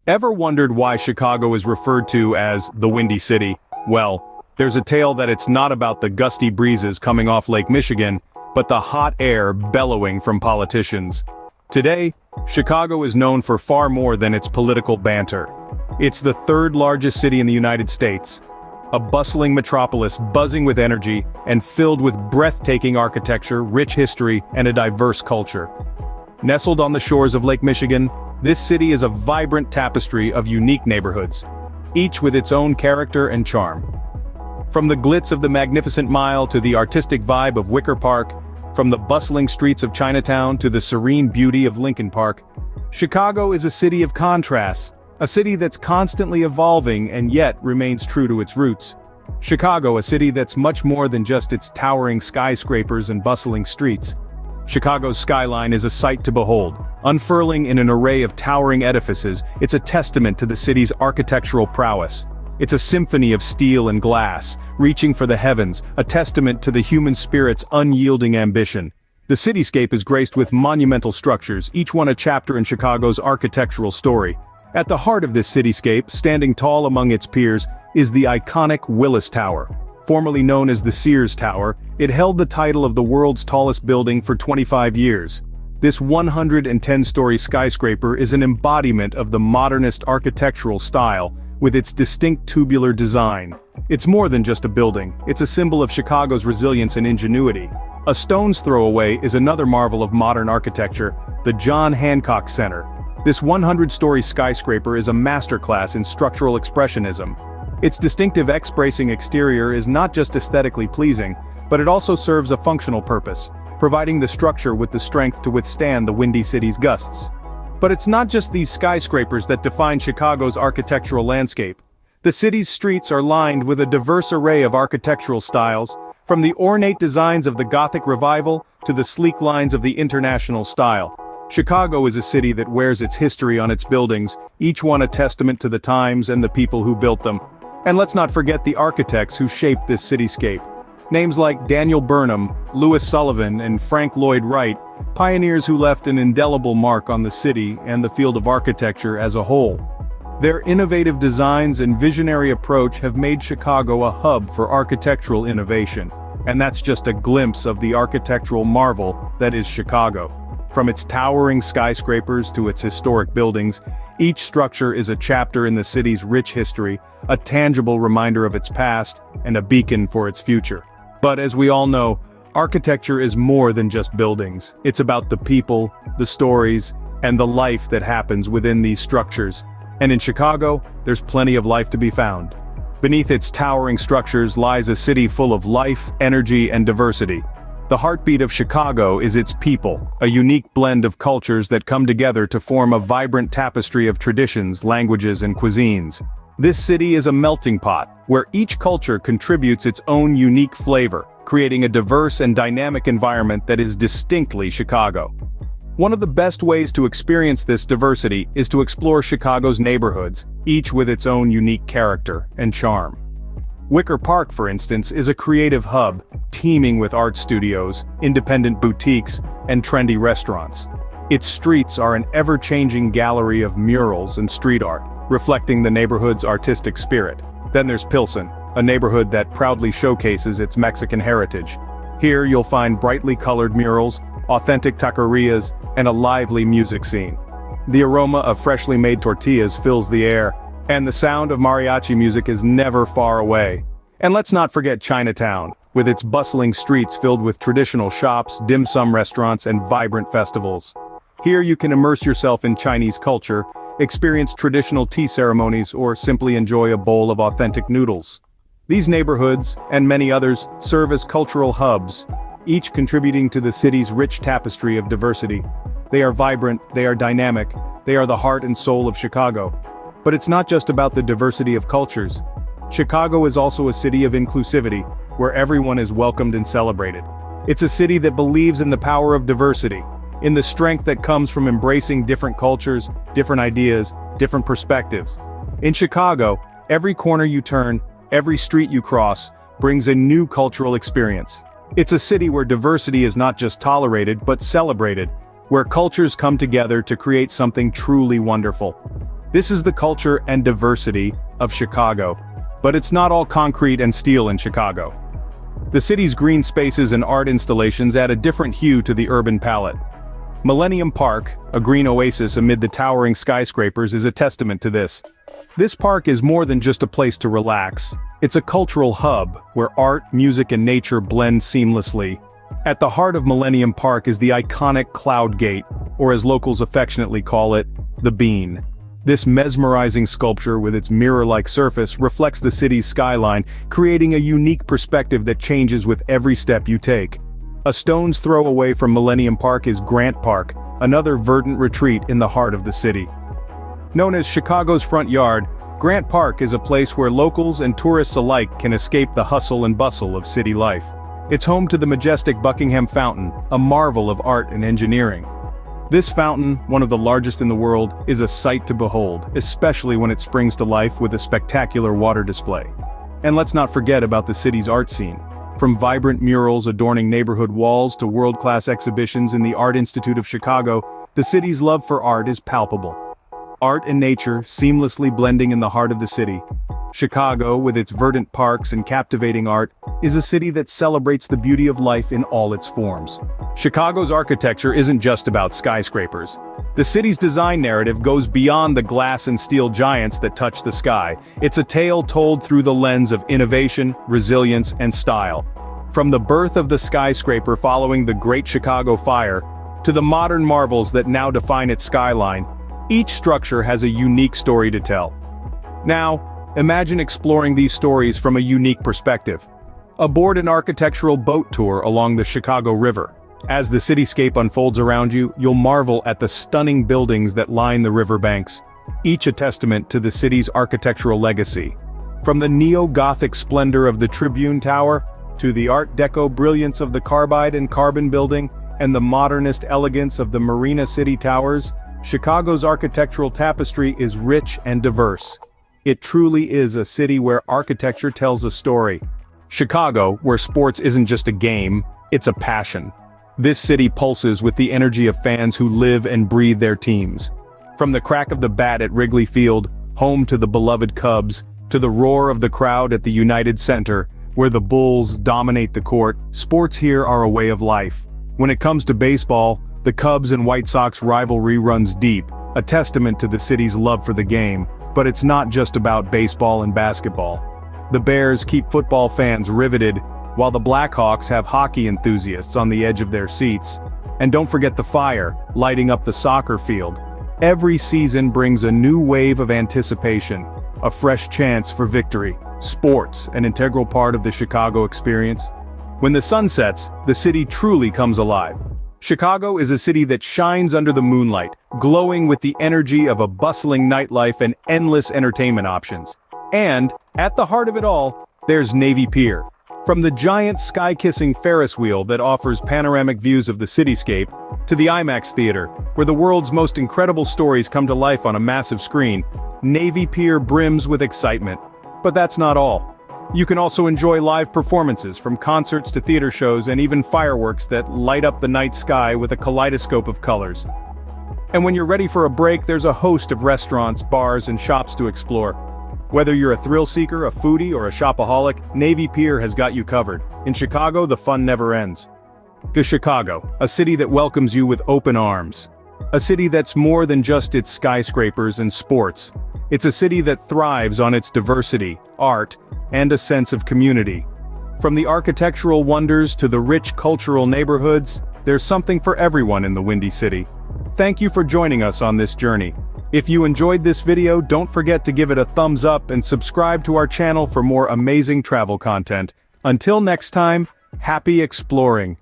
Ever wondered why Chicago is referred to as the Windy City? Well, there's a tale that it's not about the gusty breezes coming off Lake Michigan, but the hot air bellowing from politicians. Today, Chicago is known for far more than its political banter. It's the third largest city in the United States, a bustling metropolis buzzing with energy and filled with breathtaking architecture, rich history, and a diverse culture. Nestled on the shores of Lake Michigan, this city is a vibrant tapestry of unique neighborhoods, each with its own character and charm. From the glitz of the Magnificent Mile to the artistic vibe of Wicker Park, from the bustling streets of Chinatown to the serene beauty of Lincoln Park, Chicago is a city of contrasts, a city that's constantly evolving and yet remains true to its roots. Chicago, a city that's much more than just its towering skyscrapers and bustling streets. Chicago's skyline is a sight to behold. Unfurling in an array of towering edifices, it's a testament to the city's architectural prowess. It's a symphony of steel and glass, reaching for the heavens, a testament to the human spirit's unyielding ambition. The cityscape is graced with monumental structures, each one a chapter in Chicago's architectural story. At the heart of this cityscape, standing tall among its peers, is the iconic Willis Tower. Formerly known as the Sears Tower, it held the title of the world's tallest building for 25 years. This 110-story skyscraper is an embodiment of the modernist architectural style, with its distinct tubular design. It's more than just a building, it's a symbol of Chicago's resilience and ingenuity. A stone's throw away is another marvel of modern architecture, the John Hancock Center. This 100-story skyscraper is a masterclass in structural expressionism. Its distinctive X-bracing exterior is not just aesthetically pleasing, but it also serves a functional purpose, providing the structure with the strength to withstand the Windy City's gusts. But it's not just these skyscrapers that define Chicago's architectural landscape. The city's streets are lined with a diverse array of architectural styles, from the ornate designs of the Gothic Revival to the sleek lines of the International style. Chicago is a city that wears its history on its buildings, each one a testament to the times and the people who built them. And let's not forget the architects who shaped this cityscape. Names like Daniel Burnham, Louis Sullivan, and Frank Lloyd Wright, pioneers who left an indelible mark on the city and the field of architecture as a whole. Their innovative designs and visionary approach have made Chicago a hub for architectural innovation. And that's just a glimpse of the architectural marvel that is Chicago. From its towering skyscrapers to its historic buildings, each structure is a chapter in the city's rich history, a tangible reminder of its past, and a beacon for its future. But as we all know, architecture is more than just buildings. It's about the people, the stories, and the life that happens within these structures. And in Chicago, there's plenty of life to be found. Beneath its towering structures lies a city full of life, energy, and diversity. The heartbeat of Chicago is its people, a unique blend of cultures that come together to form a vibrant tapestry of traditions, languages, and cuisines. This city is a melting pot, where each culture contributes its own unique flavor, creating a diverse and dynamic environment that is distinctly Chicago. One of the best ways to experience this diversity is to explore Chicago's neighborhoods, each with its own unique character and charm. Wicker Park, for instance, is a creative hub, teeming with art studios, independent boutiques, and trendy restaurants. Its streets are an ever-changing gallery of murals and street art, reflecting the neighborhood's artistic spirit. Then there's Pilsen, a neighborhood that proudly showcases its Mexican heritage. Here you'll find brightly colored murals, authentic taquerias, and a lively music scene. The aroma of freshly made tortillas fills the air, and the sound of mariachi music is never far away. And let's not forget Chinatown, with its bustling streets filled with traditional shops, dim sum restaurants, and vibrant festivals. Here you can immerse yourself in Chinese culture, experience traditional tea ceremonies, or simply enjoy a bowl of authentic noodles. These neighborhoods, and many others, serve as cultural hubs, each contributing to the city's rich tapestry of diversity. They are vibrant, they are dynamic, they are the heart and soul of Chicago. But it's not just about the diversity of cultures. Chicago is also a city of inclusivity, where everyone is welcomed and celebrated. It's a city that believes in the power of diversity, in the strength that comes from embracing different cultures, different ideas, different perspectives. In Chicago, every corner you turn, every street you cross, brings a new cultural experience. It's a city where diversity is not just tolerated but celebrated, where cultures come together to create something truly wonderful. This is the culture and diversity of Chicago. But it's not all concrete and steel in Chicago. The city's green spaces and art installations add a different hue to the urban palette. Millennium Park, a green oasis amid the towering skyscrapers, is a testament to this. This park is more than just a place to relax. It's a cultural hub, where art, music and nature blend seamlessly. At the heart of Millennium Park is the iconic Cloud Gate, or as locals affectionately call it, the Bean. This mesmerizing sculpture with its mirror-like surface reflects the city's skyline, creating a unique perspective that changes with every step you take. A stone's throw away from Millennium Park is Grant Park, another verdant retreat in the heart of the city. Known as Chicago's front yard, Grant Park is a place where locals and tourists alike can escape the hustle and bustle of city life. It's home to the majestic Buckingham Fountain, a marvel of art and engineering. This fountain, one of the largest in the world, is a sight to behold, especially when it springs to life with a spectacular water display. And let's not forget about the city's art scene. From vibrant murals adorning neighborhood walls to world-class exhibitions in the Art Institute of Chicago, the city's love for art is palpable. Art and nature seamlessly blending in the heart of the city. Chicago, with its verdant parks and captivating art, is a city that celebrates the beauty of life in all its forms. Chicago's architecture isn't just about skyscrapers. The city's design narrative goes beyond the glass and steel giants that touch the sky. It's a tale told through the lens of innovation, resilience, and style. From the birth of the skyscraper following the Great Chicago Fire, to the modern marvels that now define its skyline, each structure has a unique story to tell. Now, imagine exploring these stories from a unique perspective. Aboard an architectural boat tour along the Chicago River. As the cityscape unfolds around you, you'll marvel at the stunning buildings that line the riverbanks, each a testament to the city's architectural legacy. From the neo-Gothic splendor of the Tribune Tower, to the Art Deco brilliance of the Carbide and Carbon Building, and the modernist elegance of the Marina City Towers, Chicago's architectural tapestry is rich and diverse. It truly is a city where architecture tells a story. Chicago, where sports isn't just a game, it's a passion. This city pulses with the energy of fans who live and breathe their teams. From the crack of the bat at Wrigley Field, home to the beloved Cubs, to the roar of the crowd at the United Center, where the Bulls dominate the court, sports here are a way of life. When it comes to baseball, the Cubs and White Sox rivalry runs deep, a testament to the city's love for the game. But it's not just about baseball and basketball. The Bears keep football fans riveted, while the Blackhawks have hockey enthusiasts on the edge of their seats. And don't forget the fire, lighting up the soccer field. Every season brings a new wave of anticipation, a fresh chance for victory. Sports, an integral part of the Chicago experience. When the sun sets, the city truly comes alive. Chicago is a city that shines under the moonlight, glowing with the energy of a bustling nightlife and endless entertainment options. And, at the heart of it all, there's Navy Pier. From the giant sky-kissing Ferris wheel that offers panoramic views of the cityscape, to the IMAX theater, where the world's most incredible stories come to life on a massive screen, Navy Pier brims with excitement. But that's not all. You can also enjoy live performances, from concerts to theater shows and even fireworks that light up the night sky with a kaleidoscope of colors. And when you're ready for a break, there's a host of restaurants, bars, and shops to explore. Whether you're a thrill seeker, a foodie, or a shopaholic, Navy Pier has got you covered. In Chicago, the fun never ends. To Chicago, a city that welcomes you with open arms. A city that's more than just its skyscrapers and sports. It's a city that thrives on its diversity, art, and a sense of community. From the architectural wonders to the rich cultural neighborhoods, there's something for everyone in the Windy City. Thank you for joining us on this journey. If you enjoyed this video, don't forget to give it a thumbs up and subscribe to our channel for more amazing travel content. Until next time, happy exploring.